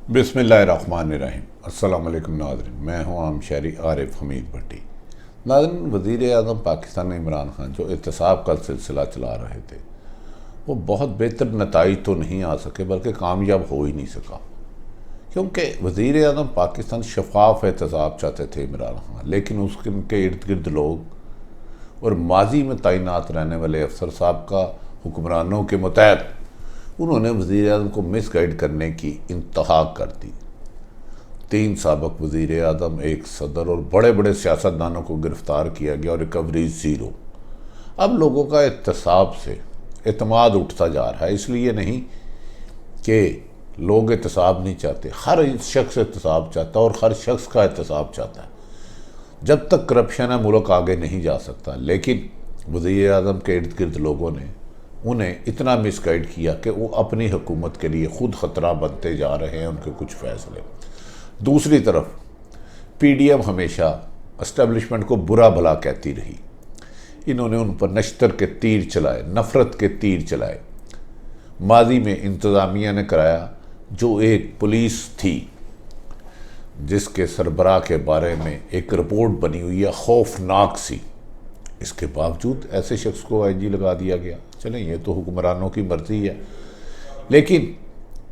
बिस्मिल्लाहिर्रहमानिर्रहीम। अस्सलाम वालेकुम नाज़रीन, मैं हूँ आम शहरी आरिफ हमीद भट्टी। नाज़रीन, वज़ीर आज़म पाकिस्तान इमरान खान जो एहतसाब का सिलसिला चला रहे थे वो बहुत बेहतर नताइज तो नहीं आ सके, बल्कि कामयाब हो ही नहीं सका, क्योंकि वज़ीर आज़म पाकिस्तान शफाफ एहतसाब चाहते थे इमरान खान, लेकिन उसके इर्द गिर्द लोग और माजी में तैनात रहने वाले अफसर साहब का हुक्मरानों के मुतहद उन्होंने वज़ीर आज़म को मिसगाइड करने की इंतहा कर दी। 3 साबिक वज़ीर आज़म, एक सदर और बड़े बड़े सियासतदानों को गिरफ़्तार किया गया और रिकवरी ज़ीरो। अब लोगों का एहतसाब से एतमाद उठता जा रहा है, इसलिए नहीं कि लोग एहतसाब नहीं चाहते, हर शख्स एहतसाब चाहता है और हर शख्स का एहतसाब चाहता है। जब तक करप्शन है मुल्क आगे नहीं जा सकता, लेकिन वज़ीर आज़म के इर्द गिर्द लोगों ने उन्हें इतना मिसगाइड किया कि वो अपनी हुकूमत के लिए ख़ुद ख़तरा बनते जा रहे हैं उनके कुछ फ़ैसले। दूसरी तरफ पीडीएम हमेशा एस्टेब्लिशमेंट को बुरा भला कहती रही। इन्होंने उन पर नश्तर के तीर चलाए, नफ़रत के तीर चलाए। माजी में इंतज़ामिया ने कराया, जो एक पुलिस थी जिसके सरबराह के बारे में एक रिपोर्ट बनी हुई है खौफनाक सी, इसके बावजूद ऐसे शख्स को आईजी लगा दिया गया। चलें, ये तो हुक्मरानों की मर्जी है, लेकिन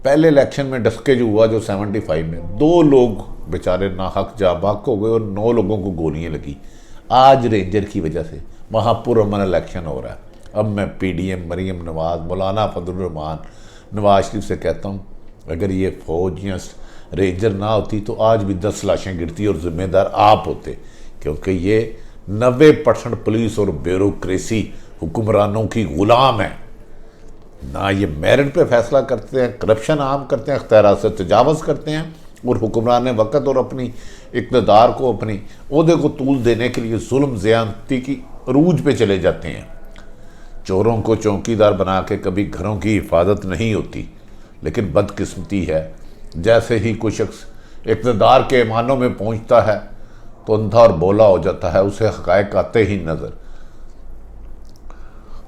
पहले इलेक्शन में डस्के जो हुआ, जो 75 में 2 लोग बेचारे नाहक जाबाक हो गए और 9 लोगों को गोलियां लगी। आज रेंजर की वजह से वहाँ पुरअमन इलेक्शन हो रहा है। अब मैं पीडीएम, मरीम नवाज़, मौलाना फजलुर रहमान, नवाज शरीफ से कहता हूँ, अगर ये फौज या रेंजर ना होती तो आज भी 10 लाशें गिरती और ज़िम्मेदार आप होते, क्योंकि ये 90% पुलिस और ब्यूरोक्रेसी हुक्मरानों की ग़ुलाम है। ना ये मेरिट पे फैसला करते हैं, करप्शन आम करते हैं, अख्तियारात से तजावज़ करते हैं और हुक्मरान वक़्त और अपनी इक़्तिदार को, अपनी ओहदे को तूल देने के लिए जुल्म ज़्यादती की अरूज पे चले जाते हैं। चोरों को चौकीदार बना के कभी घरों की हिफाजत नहीं होती, लेकिन बदकिस्मती है, जैसे ही कोई शख्स इक़्तिदार के ऐवानों में पहुँचता है तो अंधा और बोला हो जाता है, उसे हक़ाइक़ आते ही नज़र,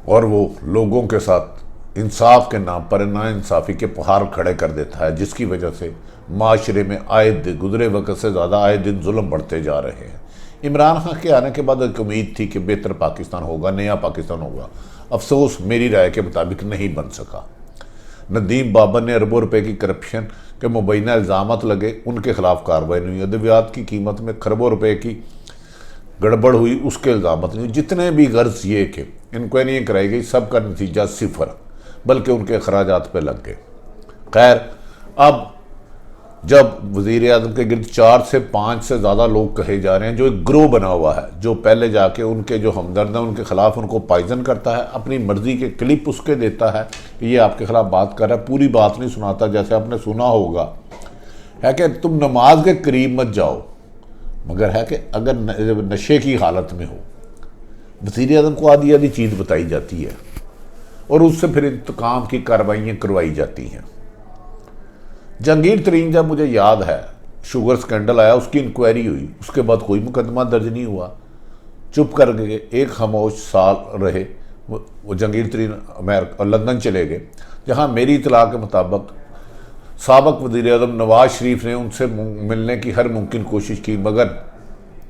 और वो लोगों के साथ इंसाफ के नाम पर नाइंसाफ़ी के पहाड़ खड़े कर देता है, जिसकी वजह से माशरे में आए दिन, गुजरे वक्त से ज़्यादा आए दिन जुल्म बढ़ते जा रहे हैं। इमरान खान के आने के बाद एक उम्मीद थी कि बेहतर पाकिस्तान होगा, नया पाकिस्तान होगा। अफसोस मेरी राय के मुताबिक नहीं बन सका। नदीम बाबर ने अरबों रुपए की करप्शन के मुबैना इल्ज़ामात लगे, उनके खिलाफ कार्रवाई नहीं हुई। अद्वियात की कीमत में खरबों रुपए की गड़बड़ हुई, उसके इल्ज़ामात नहीं हुई। जितने भी गर्ज ये कि इंक्वायरी कराई गई, सबका नतीजा 0, बल्कि उनके अखराजात पे लग गए। खैर, अब जब वज़ीर आज़म के गिर्द 4 से 5 से ज़्यादा लोग कहे जा रहे हैं, जो एक ग्रोह बना हुआ है, जो पहले जाके उनके जो हमदर्द हैं उनके खिलाफ उनको पाइजन करता है, अपनी मर्ज़ी के क्लिप उसके देता है कि ये आपके खिलाफ बात कर रहा है, पूरी बात नहीं सुनाता। जैसे आपने सुना होगा है कि तुम नमाज के करीब मत जाओ, मगर है कि अगर नशे की हालत में हो, वज़ीर आज़म को आधी आधी चीज़ बताई जाती है और उससे फिर इंतकाम की कार्रवाइयाँ करवाई जाती हैं। जहांगीर तरीन, जब मुझे याद है शुगर स्कैंडल आया, उसकी इंक्वायरी हुई, उसके बाद कोई मुकदमा दर्ज नहीं हुआ, चुप कर गए, एक खामोश साल रहे। वो जहांगीर तरीन अमेरिका लंदन चले गए, जहाँ मेरी इतला के मुताबिक साबिक वज़ीर आज़म नवाज शरीफ ने उनसे मिलने की हर मुमकिन कोशिश की, मगर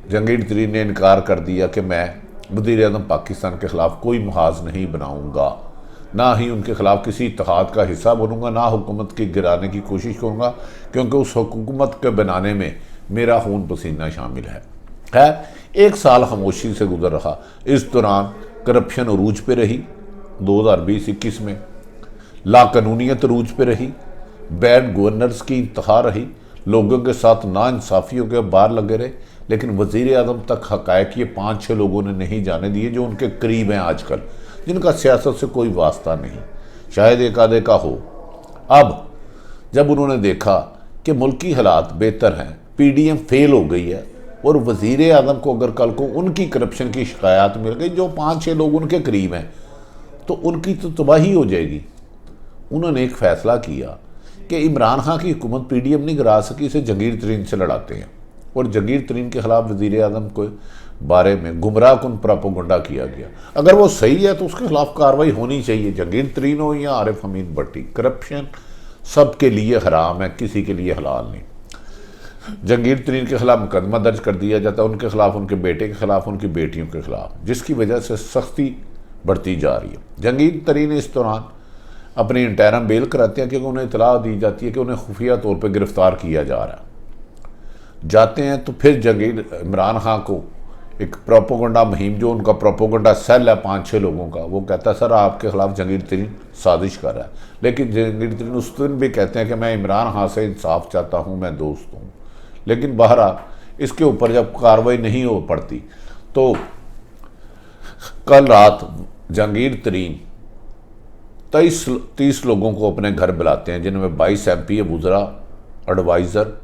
जहांगीर तरीन ने इनकार कर दिया कि मैं वज़ीर आज़म पाकिस्तान के ख़िलाफ़ कोई मुहाज़ नहीं बनाऊँगा, ना ही उनके खिलाफ किसी इत्तेहाद का हिस्सा बनूंगा, ना हुकूमत की गिराने की कोशिश करूंगा, क्योंकि उस हुकूमत के बनाने में मेरा खून पसीना शामिल है। खैर, 1 साल खामोशी से गुजर रहा। इस दौरान करप्शन अरूज पे रही, 2020-21 में लाकानूनीत अरूज पे रही, बैड गवर्नर्स की इंतहा रही, लोगों के साथ नाइंसाफ़ियों के बार लगे रहे, लेकिन वज़ीर आज़म तक हक़ाइक़ ये 5-6 लोगों ने नहीं जाने दिए, जो उनके करीब हैं आजकल, जिनका सियासत से कोई वास्ता नहीं, शायद एक आधे का हो। अब जब उन्होंने देखा कि मुल्की हालात बेहतर हैं, पीडीएम फेल हो गई है और वज़ीर आज़म को अगर कल को उनकी करप्शन की शिकायत मिल गई, जो 5-6 लोग उनके करीब हैं, तो उनकी तो तबाही हो जाएगी। उन्होंने एक फ़ैसला किया कि इमरान खान की हुकूमत पीडीएम नहीं गिरा सकी, इसे जहांगीर तरीन से लड़ाते हैं, और जहांगीर तरीन के खिलाफ वज़ीर आज़म को बारे में गुमराह कुन प्रोपेगेंडा किया गया। अगर वो सही है तो उसके खिलाफ कार्रवाई होनी चाहिए, जहांगीर तरीन हो या आरिफ हमीद भट्टी। करप्शन सबके लिए हराम है, किसी के लिए हलाल नहीं। जहांगीर तरीन के खिलाफ मुकदमा दर्ज कर दिया जाता है, उनके खिलाफ, उनके बेटे के खिलाफ, उनकी बेटियों के खिलाफ, जिसकी वजह से सख्ती बढ़ती जा रही है। जहांगीर तरीन इस दौरान अपनी इंटरम बेल कराते हैं क्योंकि उन्हें इतला दी जाती है कि उन्हें खुफिया तौर पर गिरफ्तार किया जा रहा है। जाते हैं तो फिर जहांगीर इमरान खान को एक प्रोपोगंडा मुहिम, जो उनका प्रोपोगंडा सेल है 5-6 लोगों का, वो कहता है सर आपके खिलाफ जहांगीर तरीन साजिश कर रहा है। लेकिन जहांगीर तरीन उस दिन भी कहते हैं कि मैं इमरान खान से इंसाफ चाहता हूँ, मैं दोस्त हूँ। लेकिन बहरहाल इसके ऊपर जब कार्रवाई नहीं हो पड़ती तो कल रात जहांगीर तरीन 30 लोगों को अपने घर बुलाते हैं, जिनमें 22 MP वुज़रा, एडवाइज़र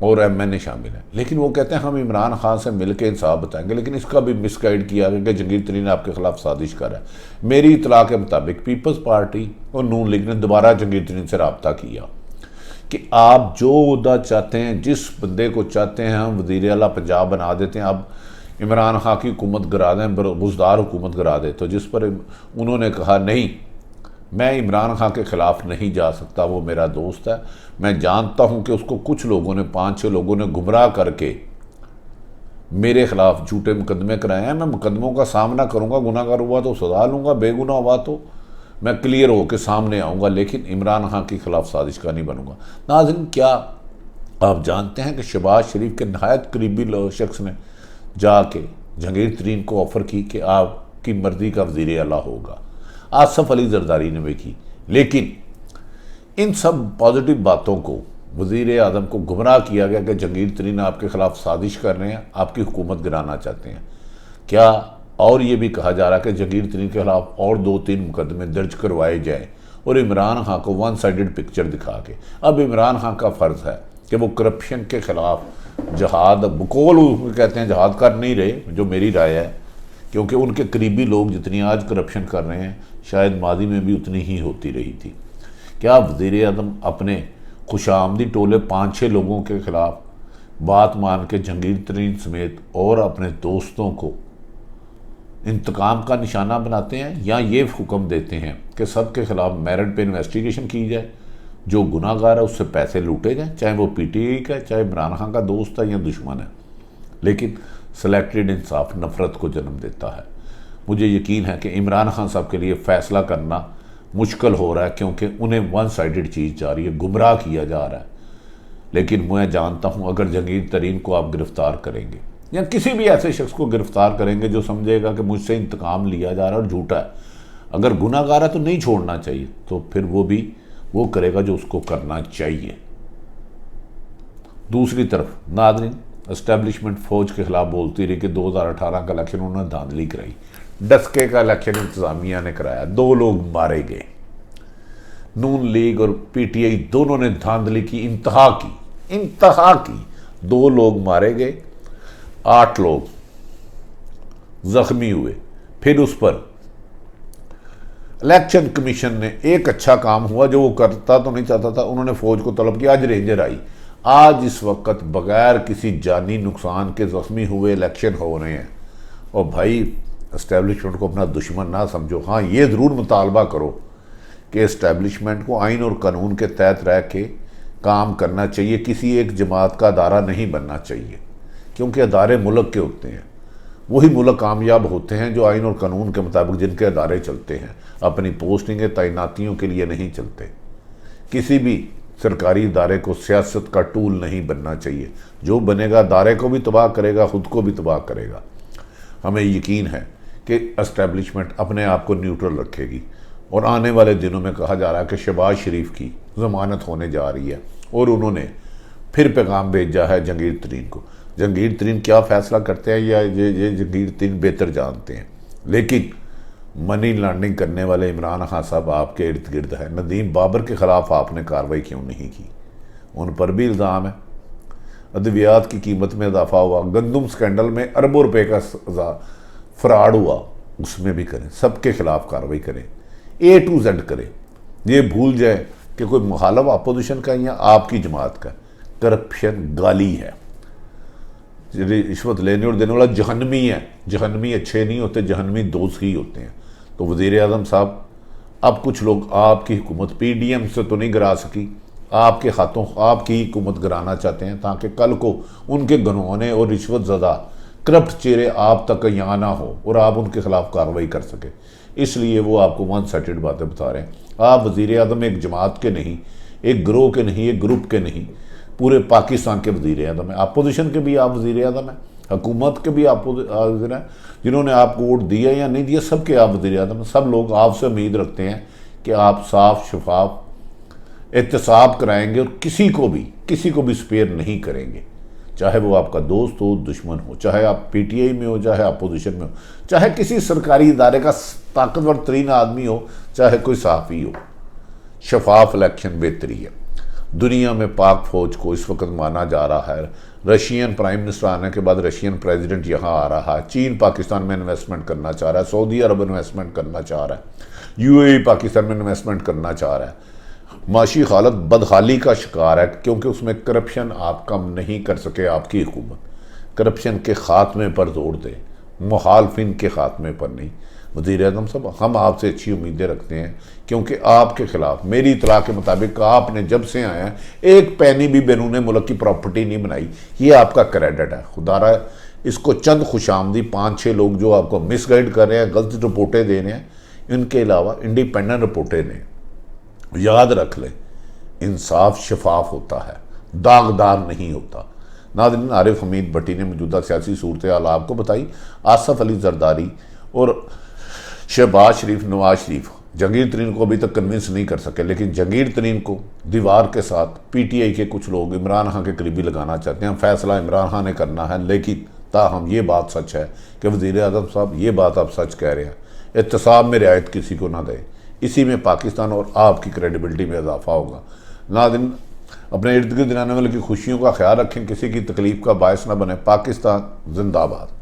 और MNA शामिल हैं। लेकिन वो कहते हैं हम इमरान खान से मिलकर इंसाफ बताएंगे, लेकिन इसका भी मिसगाइड किया गया कि जहांगीर तरीन आपके खिलाफ साजिश कर रहा है। मेरी इतला के मुताबिक पीपल्स पार्टी और नून लीग ने दोबारा जहांगीर तरीन से रब्ता किया कि आप जो उहदा चाहते हैं, जिस बंदे को चाहते हैं हम वज़ीर आला पंजाब बना देते हैं, अब इमरान खान की हुकूमत गिरा दें, बुज़दार हुकूमत गिरा दे। तो जिस पर उन्होंने कहा नहीं, मैं इमरान खान के ख़िलाफ़ नहीं जा सकता, वो मेरा दोस्त है, मैं जानता हूँ कि उसको कुछ लोगों ने, 5-6 लोगों ने गुमराह करके मेरे ख़िलाफ़ झूठे मुकदमे कराए हैं। मैं मुकदमों का सामना करूँगा, गुनाहगार हुआ तो सज़ा लूँगा, बेगुनाह हुआ तो मैं क्लियर होकर सामने आऊँगा, लेकिन इमरान खान के ख़िलाफ़ साजिश का नहीं बनूँगा। नाज़रीन, क्या आप जानते हैं कि शहबाज शरीफ के नहायत करीबी शख्स ने जाके जहांगीर तरीन को ऑफ़र की कि आपकी मर्ज़ी का वज़ीर आला होगा। आसफ अली जरदारी ने भी की। लेकिन इन सब पॉजिटिव बातों को वज़ीर आज़म को गुमराह किया गया कि जहांगीर तरीन आपके खिलाफ साजिश कर रहे हैं, आपकी हुकूमत गिराना चाहते हैं। क्या और ये भी कहा जा रहा है कि जहांगीर तरीन के खिलाफ और 2-3 मुकदमे दर्ज करवाए जाएँ और इमरान खान को 1 साइडेड पिक्चर दिखा के। अब इमरान खान का फ़र्ज़ है कि वो करप्शन के ख़िलाफ़ जहाद, बकौल कहते हैं जहाद कर नहीं रहे, जो मेरी राय है, क्योंकि उनके करीबी लोग जितनी आज करप्शन कर रहे हैं शायद माजी में भी उतनी ही होती रही थी। क्या वज़ीर आज़म अपने खुशामदी टोले 5-6 लोगों के ख़िलाफ़ बात मान के जहांगीर तरीन समेत और अपने दोस्तों को इंतकाम का निशाना बनाते हैं, या ये हुक्म देते हैं कि सब के ख़िलाफ़ मेरिट पे इन्वेस्टिगेशन की जाए, जो गुनाहगार है उससे पैसे लूटे जाएँ, चाहे वो PTI का, चाहे इमरान खान का दोस्त है या दुश्मन है। लेकिन सेलेक्टेड इंसाफ नफ़रत को जन्म देता है। मुझे यकीन है कि इमरान खान साहब के लिए फ़ैसला करना मुश्किल हो रहा है, क्योंकि उन्हें 1 साइडेड चीज़ जा रही है, गुमराह किया जा रहा है। लेकिन मैं जानता हूँ अगर जहांगीर तरीन को आप गिरफ़्तार करेंगे या किसी भी ऐसे शख्स को गिरफ़्तार करेंगे जो समझेगा कि मुझसे इंतकाम लिया जा रहा है और झूठा है, अगर गुनाहगार है तो नहीं छोड़ना चाहिए, तो फिर वो करेगा जो उसको करना चाहिए। दूसरी तरफ नाज़रीन, एस्टेब्लिशमेंट फ़ौज के ख़िलाफ़ बोलती रही कि 2018 का इलेक्शन उन्होंने धांधली कराई। डस्के का इलेक्शन इंतज़ामिया ने कराया, 2 लोग मारे गए। नून लीग और PTI दोनों ने धांधली की इंतहा की। 2 लोग मारे गए, 8 लोग ज़ख्मी हुए। फिर उस पर इलेक्शन कमीशन ने एक अच्छा काम हुआ जो वो करता तो नहीं चाहता था, उन्होंने फ़ौज को तलब किया। आज रेंजर आई। आज इस वक्त बगैर किसी जानी नुकसान के ज़ख्मी हुए इलेक्शन हो रहे हैं। और भाई, इस्टेब्लिशमेंट को अपना दुश्मन ना समझो। हाँ, ये ज़रूर मुतालबा करो कि इस्टेब्लिशमेंट को आइन और कानून के तहत रह के काम करना चाहिए, किसी एक जमात का अदारा नहीं बनना चाहिए, क्योंकि अदारे मुल्क के होते हैं। वही मुल्क कामयाब होते हैं जो आइन और कानून के मुताबिक जिनके अदारे चलते हैं, अपनी पोस्टिंगें तैनातियों के लिए नहीं चलते। किसी भी सरकारी इदारे को सियासत का टूल नहीं बनना चाहिए। जो बनेगा अदारे को भी तबाह करेगा, ख़ुद को भी तबाह करेगा। हमें यकीन है कि एस्टेब्लिशमेंट अपने आप को न्यूट्रल रखेगी। और आने वाले दिनों में कहा जा रहा है कि शहबाज शरीफ की ज़मानत होने जा रही है और उन्होंने फिर पैगाम भेजा है जहांगीर तरीन को। जहांगीर तरीन क्या फ़ैसला करते हैं या ये जहांगीर तरीन बेहतर जानते हैं। लेकिन मनी लॉन्ड्रिंग करने वाले इमरान खान साहब आपके इर्द गिर्द है। नदीम बाबर के ख़िलाफ़ आपने कार्रवाई क्यों नहीं की? उन पर भी इल्ज़ाम है। अद्वियात की कीमत में इजाफा हुआ, गंदम स्कैंडल में अरबों रुपए का फ्रॉड हुआ, उसमें भी करें। सबके खिलाफ कार्रवाई करें, A to Z करें। ये भूल जाए कि कोई मुखालफ अपोजिशन का या आपकी जमात का। करप्शन गाली है, रिश्वत लेने और देने वाला जहन्नमी है। जहन्नमी अच्छे नहीं होते, जहन्नमी दोस्त ही होते हैं। तो वज़ीर आज़म साहब अब कुछ लोग आपकी हुकूमत पीडीएम से तो नहीं गिरा सकी, आपके हाथों आपकी ही हुकूमत गिराना चाहते हैं ताकि कल को उनके घनौने और रिश्वत ज़दा करप्ट चेहरे आप तक यहाँ ना हो और आप उनके खिलाफ कार्रवाई कर सके। इसलिए वो आपको वन साइडेड बातें बता रहे हैं। आप वज़ीर आज़म एक जमात के नहीं, एक ग्रोह के नहीं, एक ग्रुप के नहीं, पूरे पाकिस्तान के वज़ीर आज़म हैं। अपोजिशन के भी आप वज़ीर आज़म हैं, हुकूमत के भी आप वज़ीर हैं, जिन्होंने आपको वोट दिया या नहीं दिया सबके आप वज़ीर आज़म हैं। सब लोग आपसे उम्मीद रखते हैं कि आप साफ शफाफ एहतसाब कराएंगे और किसी को भी स्पेयर नहीं करेंगे, चाहे वो आपका दोस्त हो, दुश्मन हो, चाहे आप पीटीआई में हो, चाहे अपोजिशन में हो, चाहे किसी सरकारी इदारे का ताकतवर तरीन आदमी हो, चाहे कोई सहाफ़ी हो। शफाफ इलेक्शन बेहतरी है। दुनिया में पाक फौज को इस वक्त माना जा रहा है। रशियन प्राइम मिनिस्टर आने के बाद रशियन प्रेसिडेंट यहाँ आ रहा है। चीन पाकिस्तान में इन्वेस्टमेंट करना चाह रहा है, सऊदी अरब इन्वेस्टमेंट करना चाह रहा है, यूएई पाकिस्तान में इन्वेस्टमेंट करना चाह रहा है। माशी हालत बदहाली का शिकार है क्योंकि उसमें करप्शन आप कम नहीं कर सके। आपकी हुकूमत करप्शन के ख़ात्मे पर जोर दे, मुखालफिन के ख़ात्मे पर नहीं। वज़ीर आज़म साहब, हम आपसे अच्छी उम्मीदें रखते हैं क्योंकि आपके ख़िलाफ़ मेरी इतला के मुताबिक आपने जब से आए हैं एक पैनी भी बैरून मुल्क की प्रॉपर्टी नहीं बनाई। ये आपका क्रेडिट है। खुदारा इसको चंद खुशामदी 5-6 लोग जो आपको मिसगाइड कर रहे हैं, गलत रिपोर्टें दे रहे हैं, इनके अलावा इंडिपेंडेंट रिपोर्टें दें। याद रख लें, इंसाफ शफाफ होता है, दागदार नहीं होता। नाज़रीन, आरिफ हमीद भट्टी ने मौजूदा सियासी सूरत हाल आपको बताई। आसफ अली जरदारी और शहबाज शरीफ, नवाज शरीफ जहांगीर तरीन को अभी तक कन्विंस नहीं कर सके, लेकिन जहांगीर तरीन को दीवार के साथ पीटीआई के कुछ लोग इमरान खान के करीबी लगाना चाहते हैं। फैसला इमरान खान ने करना है, लेकिन ताहम ये बात सच है कि वज़ीर आज़म साहब ये बात आप सच कह रहे हैं, एहतसाब में रियायत किसी को ना दें। इसी में पाकिस्तान और आपकी क्रेडिबिलिटी में इजाफा होगा। नाज़रीन, अपने इर्द गिर्द रहने वाले की खुशियों का ख्याल रखें, किसी की तकलीफ़ का बायस ना बने। पाकिस्तान जिंदाबाद।